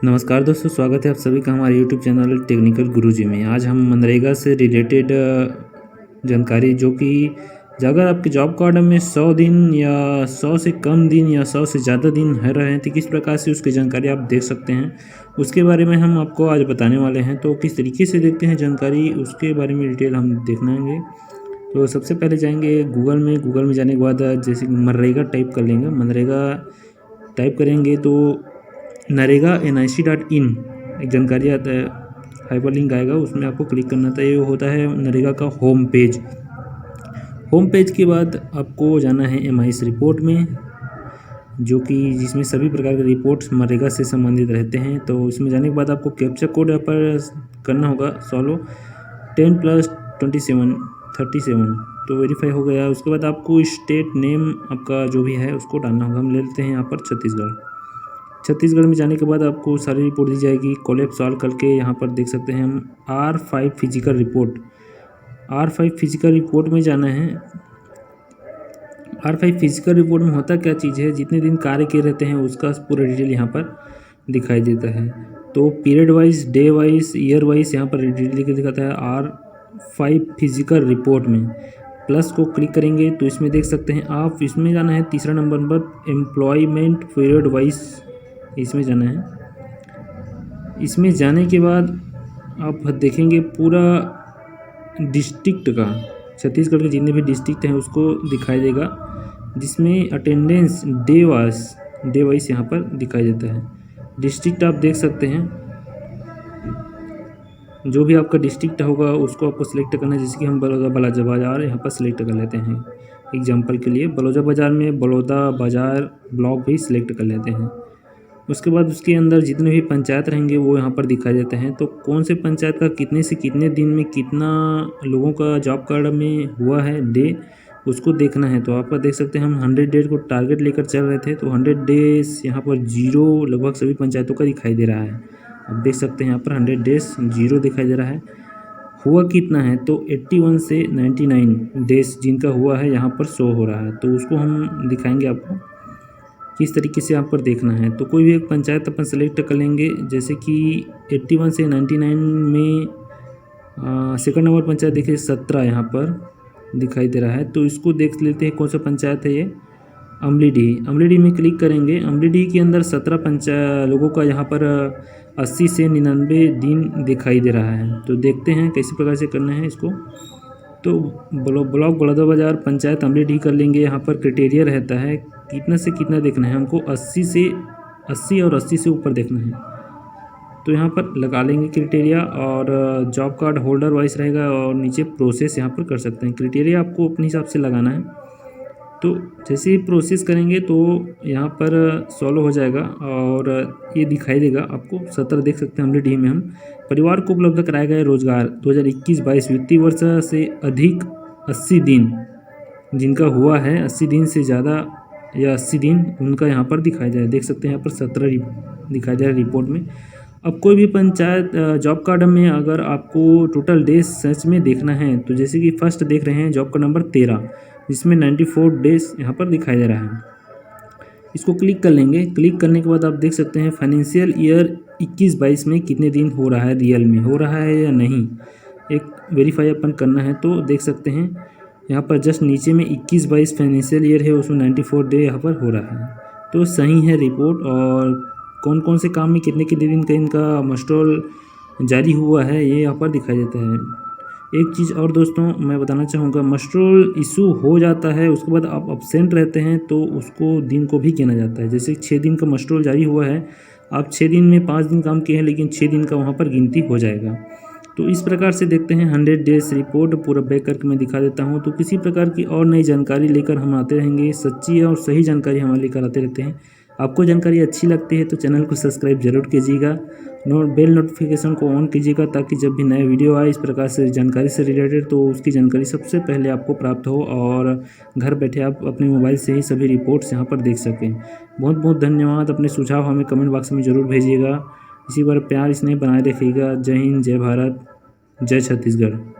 नमस्कार दोस्तों, स्वागत है आप सभी का हमारे यूट्यूब चैनल टेक्निकल गुरुजी में। आज हम मनरेगा से रिलेटेड जानकारी जो कि अगर आपके जॉब कार्ड में 100 दिन या 100 से कम दिन या 100 से ज़्यादा दिन है रहे हैं तो किस प्रकार से उसकी जानकारी आप देख सकते हैं, उसके बारे में हम आपको आज बताने वाले हैं। तो किस तरीके से देखते हैं जानकारी, उसके बारे में डिटेल हम देखनाएंगे। तो सबसे पहले जाएंगे गूगल में जाने के बाद जैसे कि मनरेगा टाइप कर लेंगे। मनरेगा टाइप करेंगे तो नरेगा nic.in एक जानकारी आता है, हाइपरलिंक आएगा, उसमें आपको क्लिक करना था। ये होता है नरेगा का होम पेज। होम पेज के बाद आपको जाना है MIS रिपोर्ट में, जो कि जिसमें सभी प्रकार के रिपोर्ट्स मनरेगा से संबंधित रहते हैं। तो इसमें जाने के बाद आपको कैप्चा कोड यहाँ पर करना होगा, सॉलो 10+27 37। तो वेरीफाई हो गया। उसके बाद आपको स्टेट नेम आपका जो भी है उसको डालना होगा। हम ले लेते हैं यहाँ पर छत्तीसगढ़ में जाने के बाद आपको सारी रिपोर्ट दी जाएगी। कोलैब सॉल्व करके यहाँ पर देख सकते हैं हम R5 फिजिकल रिपोर्ट में जाना है। R5 फिजिकल रिपोर्ट में होता क्या चीज़ है, जितने दिन कार्य किए रहते हैं उसका पूरा डिटेल यहाँ पर दिखाई देता है। तो period wise, day wise, year wise यहाँ पर डिटेल दिखाता है। R5 फिजिकल रिपोर्ट में प्लस को क्लिक करेंगे तो इसमें देख सकते हैं आप, इसमें जाना है तीसरा नंबर पर एम्प्लॉयमेंट पीरियड वाइज, इसमें जाना है। इसमें जाने के बाद आप देखेंगे पूरा डिस्ट्रिक्ट का, छत्तीसगढ़ के जितने भी डिस्ट्रिक्ट हैं उसको दिखाई देगा, जिसमें अटेंडेंस डे वाइज यहाँ पर दिखाई देता है। डिस्ट्रिक्ट आप देख सकते हैं, जो भी आपका डिस्ट्रिक्ट होगा उसको आपको सिलेक्ट करना है। जैसे कि हम बलौदा बाज़ार यहाँ पर सिलेक्ट कर लेते हैं एग्जाम्पल के लिए। बलौदा बाज़ार में बलौदा बाज़ार ब्लॉक भी सिलेक्ट कर लेते हैं। उसके बाद उसके अंदर जितने भी पंचायत रहेंगे वो यहाँ पर दिखाई देते हैं। तो कौन से पंचायत का कितने से कितने दिन में कितना लोगों का जॉब कार्ड में हुआ है डे, उसको देखना है। तो आप देख सकते हैं हम 100 डेज को टारगेट लेकर चल रहे थे, तो 100 डेज यहाँ पर 0 लगभग सभी पंचायतों का दिखाई दे रहा है। आप देख सकते हैं यहाँ पर 100 डेज 0 दिखाई दे रहा है। हुआ कितना है तो 81 से 99 डेज जिनका हुआ है यहाँ पर शो हो रहा है। तो उसको हम दिखाएंगे आपको किस तरीके से यहाँ पर देखना है। तो कोई भी एक पंचायत अपन सेलेक्ट कर लेंगे, जैसे कि 81 से 99 में सेकंड नंबर पंचायत देखिए 17 यहाँ पर दिखाई दे रहा है। तो इसको देख लेते हैं कौन सा पंचायत है ये, अमलीडीह में क्लिक करेंगे। अमलीडीह के अंदर 17 लोगों का यहाँ पर 80 से 99 दिन दिखाई दे रहा है। तो देखते हैं कैसे प्रकार से करना है इसको। तो ब्लॉक बलौदा बाज़ार पंचायत अमलीडीह कर लेंगे। यहाँ पर क्राइटेरिया रहता है कितना से कितना देखना है हमको, 80 और 80 से ऊपर देखना है। तो यहाँ पर लगा लेंगे क्राइटेरिया, और जॉब कार्ड होल्डर वाइज रहेगा, और नीचे प्रोसेस यहाँ पर कर सकते हैं। क्राइटेरिया आपको अपने हिसाब से लगाना है। तो जैसे ही प्रोसेस करेंगे तो यहाँ पर सॉल्व हो जाएगा और ये दिखाई देगा आपको। 17 देख सकते हैं अमलीडीह में हम। परिवार को उपलब्ध कराया गया रोजगार 2021-22 वित्तीय वर्ष से अधिक 80 दिन जिनका हुआ है, 80 दिन से ज़्यादा या 80 दिन उनका यहाँ पर दिखाई दे रहा है। देख सकते हैं यहाँ पर 17 दिखाई दे रहा है रिपोर्ट में। अब कोई भी पंचायत जॉब कार्ड में अगर आपको टोटल डेज सच में देखना है, तो जैसे कि फर्स्ट देख रहे हैं जॉब कार्ड नंबर 13, जिसमें 94 डेज यहाँ पर दिखाई दे रहा है। इसको क्लिक कर लेंगे। क्लिक करने के बाद आप देख सकते हैं फाइनेंशियल ईयर 21-22 में कितने दिन हो रहा है, रियल में हो रहा है या नहीं, एक वेरीफाई अपन करना है। तो देख सकते हैं यहाँ पर जस्ट नीचे में 21-22 फाइनेंशियल ईयर है, उसमें 94 डे यहाँ पर हो रहा है। तो सही है रिपोर्ट, और कौन कौन से काम में कितने कितने दिन का इनका मस्ट्रोल जारी हुआ है ये यहाँ पर दिखाई देता है। एक चीज़ और दोस्तों मैं बताना चाहूँगा, मस्ट्रोल इशू हो जाता है उसके बाद आप अब्सेंट रहते हैं तो उसको दिन को भी गिना जाता है। जैसे 6 दिन का मस्ट्रोल जारी हुआ है, आप 6 दिन में 5 दिन काम किए हैं, लेकिन 6 दिन का वहाँ पर गिनती हो जाएगा। तो इस प्रकार से देखते हैं 100 डेज रिपोर्ट पूरा बैक करके मैं दिखा देता हूँ। तो किसी प्रकार की और नई जानकारी लेकर हम आते रहेंगे, सच्ची और सही जानकारी हम लेकर आते रहते हैं। आपको जानकारी अच्छी लगती है तो चैनल को सब्सक्राइब जरूर कीजिएगा, बेल नोटिफिकेशन को ऑन कीजिएगा, ताकि जब भी नया वीडियो आए इस प्रकार से जानकारी से रिलेटेड तो उसकी जानकारी सबसे पहले आपको प्राप्त हो, और घर बैठे आप अपने मोबाइल से ही सभी रिपोर्ट्स यहाँ पर देख सकें। बहुत बहुत धन्यवाद। अपने सुझाव हमें कमेंट बॉक्स में ज़रूर भेजिएगा। इसी बार प्यार इसने बनाए रखिएगा। जय हिंद, जय भारत, जय छत्तीसगढ़।